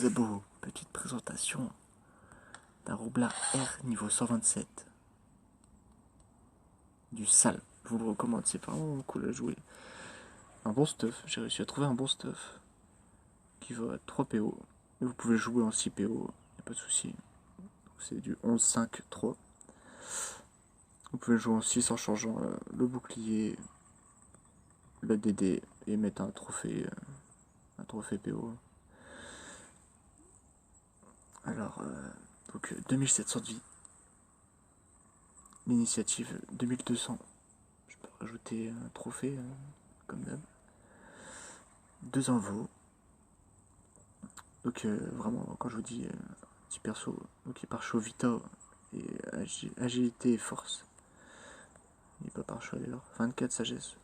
les abos, petite présentation d'un roublard R niveau 127. Du sale, je vous le recommande, c'est vraiment cool à jouer. Un bon stuff, j'ai réussi à trouver un bon stuff qui va à 3 PO. Et vous pouvez jouer en 6 PO, y'a pas de souci. C'est du 11-5-3. Vous pouvez jouer en 6 en changeant le bouclier, le DD et mettre un trophée PO. Alors, donc 2700 de vie. L'initiative 2200. Je peux rajouter un trophée, comme d'hab. 2 envots. Donc vraiment, quand je vous dis petit perso, donc il part chaud Vita et agilité et force. Il n'est pas par choix d'ailleurs. 24 sagesse.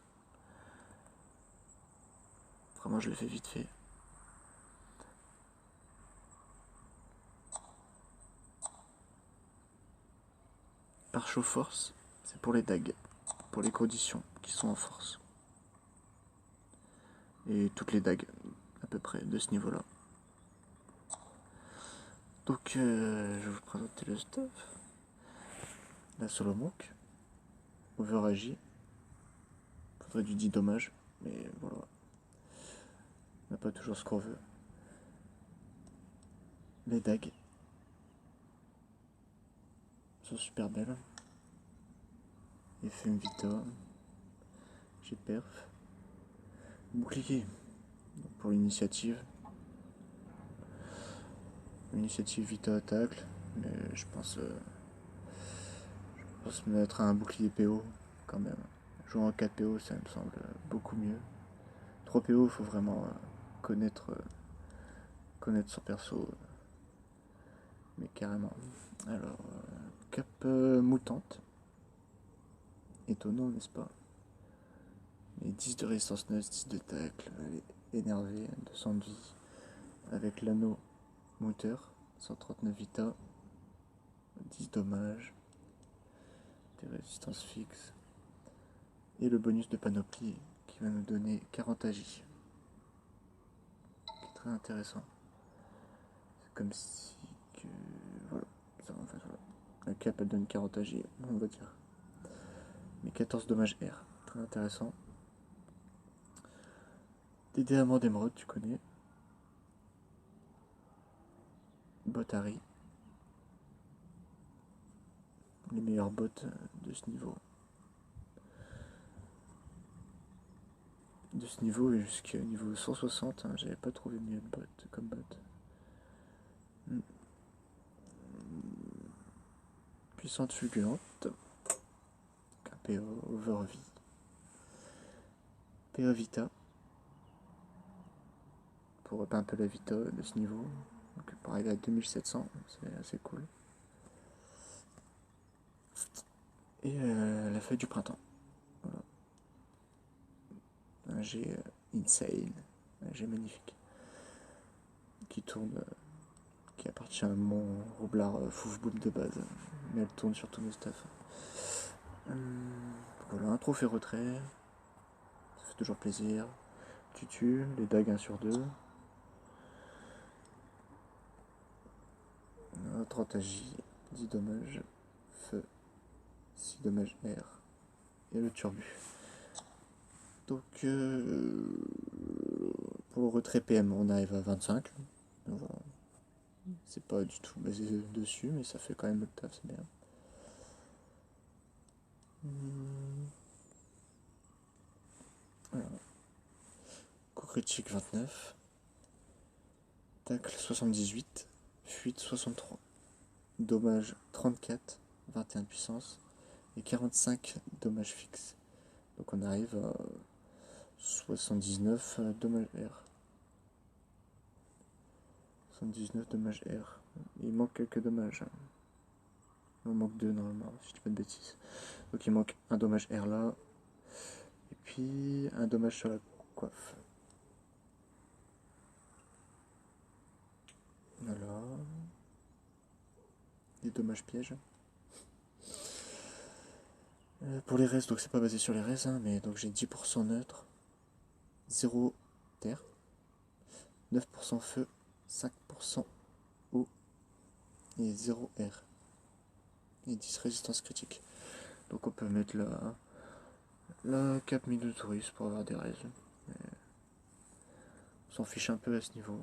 Vraiment, je l'ai fait vite fait. Par chaud force, c'est pour les dagues, pour les conditions qui sont en force. Et toutes les dagues, à peu près, de ce niveau-là. Donc, je vais vous présenter le stuff. La solo monk. Overagi. Faudrait du 10 dommages, mais voilà. On n'a pas toujours ce qu'on veut. Les dagues sont super belles. Effet Vita. J'ai perf. Bouclier. Donc pour l'initiative. L'initiative Vita attaque. Mais je pense mettre un bouclier PO quand même. Jouer en 4 PO, ça me semble beaucoup mieux. 3 PO, il faut vraiment connaître son perso. Mais carrément. Alors, cap moutante. Étonnant, n'est-ce pas? Et 10 de résistance 9, 10 de tacle. Elle est énervée, 200 de vie. Avec l'anneau moteur, 139 vita. 10 dommages. Des résistances fixes. Et le bonus de panoplie qui va nous donner 40 agi. Qui est très intéressant. C'est comme si que. Voilà. Ça, en fait, voilà. La cap elle donne 40 agi, on va dire. Mais 14 dommages R. Très intéressant. Des diamants d'émeraude, tu connais. Botari. Les meilleures bottes de ce niveau. De ce niveau et jusqu'au niveau 160, hein, j'avais pas trouvé mieux de bottes comme bottes. Puissante fulgurante. PO Overvie. PO Vita. Pour un peu la Vita de ce niveau. Donc pour arriver à 2700, c'est assez cool. Et la feuille du printemps. Voilà. Un jet insane. Un jet magnifique. Qui tourne. Qui appartient à mon roublard fouf boom de base. Mais elle tourne sur tous mes stuff. Voilà, un trophée retrait. Ça fait toujours plaisir. Tu tues, les dagues 1 sur 2. 30 agi, 10 dommages, feu, 6 dommages R, et le turbu. Donc, pour le retrait PM, on arrive à 25. Voilà. C'est pas du tout basé dessus, mais ça fait quand même le taf, c'est bien. Voilà. Coup critique 29. Tacle 78. Fuite 63. Dommage 34. 21 de puissance. Et 45 dommages fixes. Donc on arrive à 79 dommages R. 79 dommages R. Il manque quelques dommages. Il en manque 2 normalement, si je dis pas de bêtises. Donc il manque un dommage R là. Et puis un dommage sur la coiffe. Voilà. Des dommages pièges. Pour les restes, donc c'est pas basé sur les restes, hein, mais donc j'ai 10% neutre, 0 terre, 9% feu 5% eau et 0 air. Et 10 résistance critique. Donc on peut mettre la cape Minotaurus pour avoir des raises. On s'en fiche un peu à ce niveau.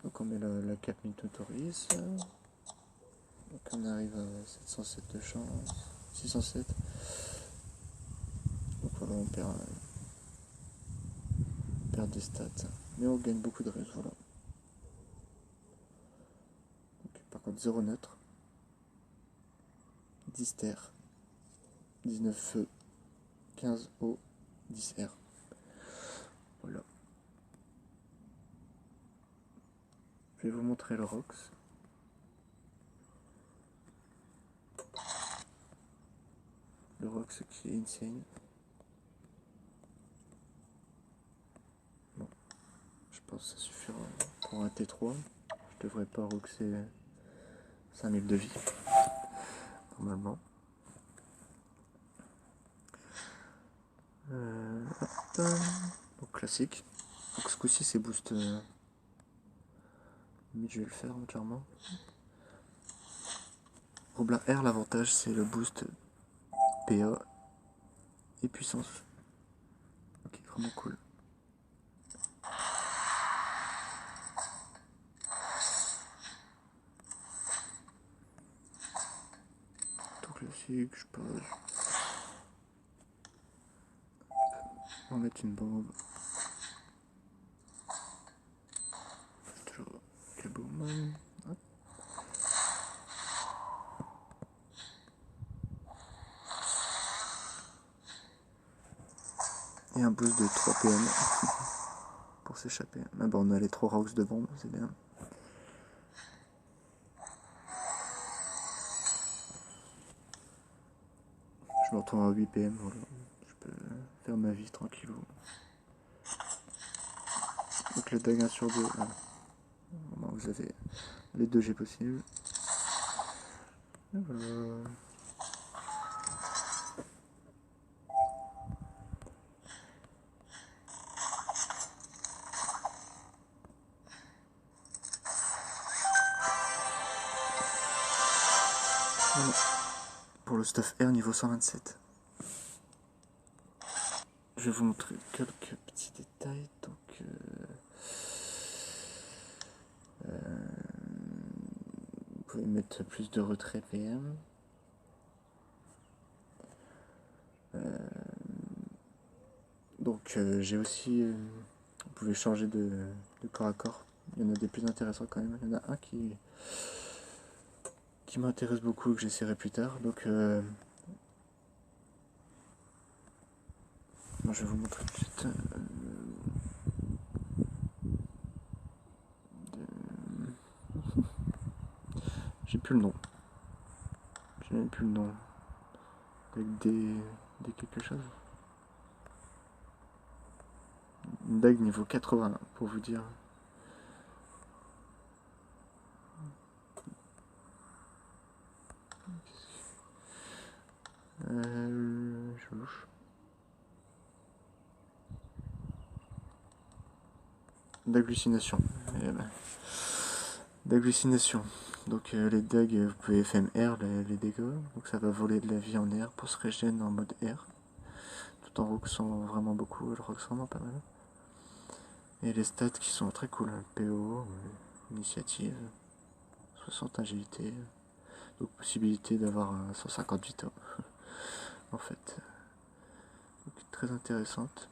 Donc on met la cape Minotaurus. Donc on arrive à 707 de chance. 607. Donc voilà, on perd des stats. Mais on gagne beaucoup de raises, voilà. Donc, par contre 0 neutre. 10 terre. 19 feu. 15 eau. 10 air. Voilà. Je vais vous montrer le Rox. Le Rox qui est insane. Bon, je pense que ça suffira pour un T3. Je devrais pas roxer 5000 de vie, normalement. Donc classique. Donc ce coup-ci c'est boost. Mais je vais le faire entièrement. Roblin R, l'avantage c'est le boost PA et puissance. Ok, vraiment cool. Tout classique, je pose. On va mettre une bombe. Toujours kaboom. Et un boost de 3 PM pour s'échapper. Ah bah on a les 3 rocks de bombe, c'est bien. Je me retrouve à 8 PM, voilà. Je peux faire ma vie tranquillou. Donc le dag 1 sur 2, voilà. Vous avez les 2 G possibles. Et voilà. Voilà. Pour le stuff R niveau 127. Je vais vous montrer quelques petits détails. Donc, vous pouvez mettre plus de retrait PM. Donc j'ai aussi, vous pouvez changer de corps à corps. Il y en a des plus intéressants quand même. Il y en a un qui m'intéresse beaucoup et que j'essaierai plus tard. Donc moi je vais vous montrer tout de suite. J'ai plus le nom. J'ai même plus le nom. Avec des quelque chose. Une dague niveau 80 pour vous dire. Je louche. D'hallucination. D'hallucination. Donc les dagues, vous pouvez FMR les dégâts. Donc ça va voler de la vie en air pour se régénérer en mode air. Tout en roxant vraiment beaucoup. Le rox vraiment pas mal. Et les stats qui sont très cool. PO, initiative, 60 agilité. Donc possibilité d'avoir 150 vitaux. En fait. Donc très intéressante.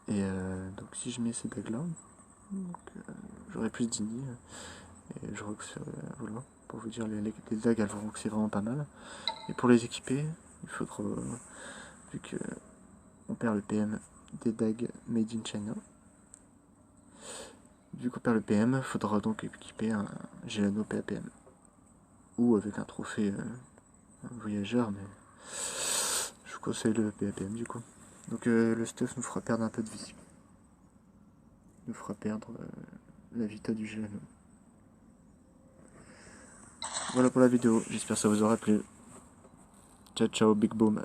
Et donc si je mets ces dagues là, j'aurai plus d'ini. Et je rox voilà, pour vous dire les dagues elles vont roxer vraiment pas mal. Et pour les équiper, il faudra, vu que on perd le PM des dagues made in China, vu qu'on perd le PM, il faudra donc équiper un Gelano PAPM. Ou avec un trophée voyageur, mais je vous conseille le PAPM du coup. Donc le stuff nous fera perdre un peu de vie. Nous fera perdre la vita du Gelano. Voilà pour la vidéo, j'espère que ça vous aura plu. Ciao ciao, big boom.